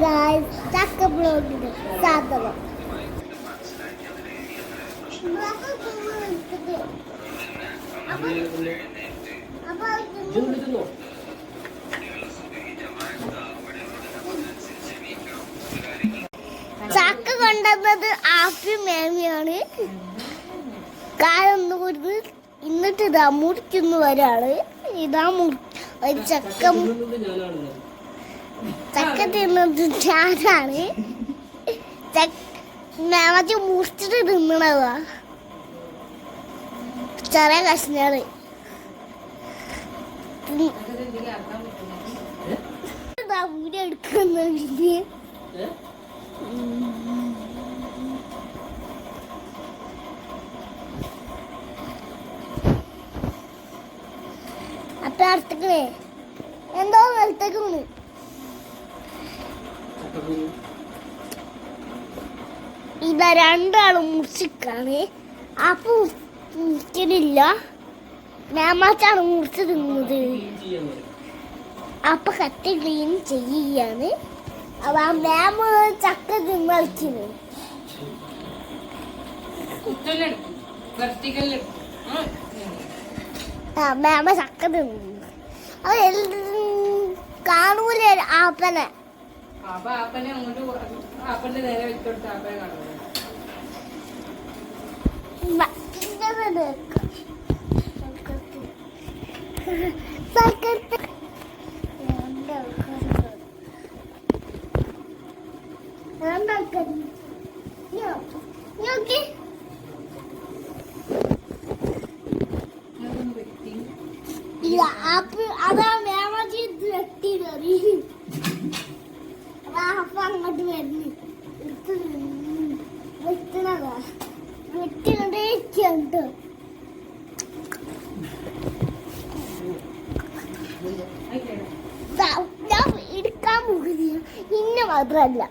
guys, ചക്ക ബ്ലോഗിന് സ്വാഗതം. ചക്ക കൊണ്ടുവന്നത് ആഫി മേമിയാണ്. കാലൊന്നു കൊടുത്ത് എന്നിട്ട് ഇതാ മുറിക്കുന്ന ഒരാള്. ഇതാ ഒരു ചക്ക തിന്നത് ഞാനാണ്. മറ്റേ മുറിച്ചിട്ട് തിന്നണതാ ചെറിയ കഷ്ണങ്ങള്. വീഡിയോ എടുക്കുന്നുണ്ട്. അപ്പൊ അടുത്തേക്കേ എന്തോ നിലത്തേക്ക് വീണ്. ഇതാ രണ്ടാളും മുറിച്ചിക്കാണ്. അപ്പൊ മുറിക്കലില്ല, മേമാച്ചാണ് മുറിച്ച് തിന്നത്. അപ്പൊ കത്തി ക്ലീൻ ചെയ്യാണ്. അപ്പൊ ആ മേമ ചക്ക തിന്നളിക്കുന്നു. ആ മേമ ചക്ക തിന്നു. അത് കാണൂല ആപ്പനെ. അതാ മേമജി വെട്ടിടറി. അപ്പൊ അങ്ങോട്ട് വരുന്നു വെട്ടണതാ വെട്ടിണ്ടേക്കുണ്ട്. ഞാൻ എടുക്കാൻ പോകുന്നില്ല. ഇന്ന മാത്രല്ല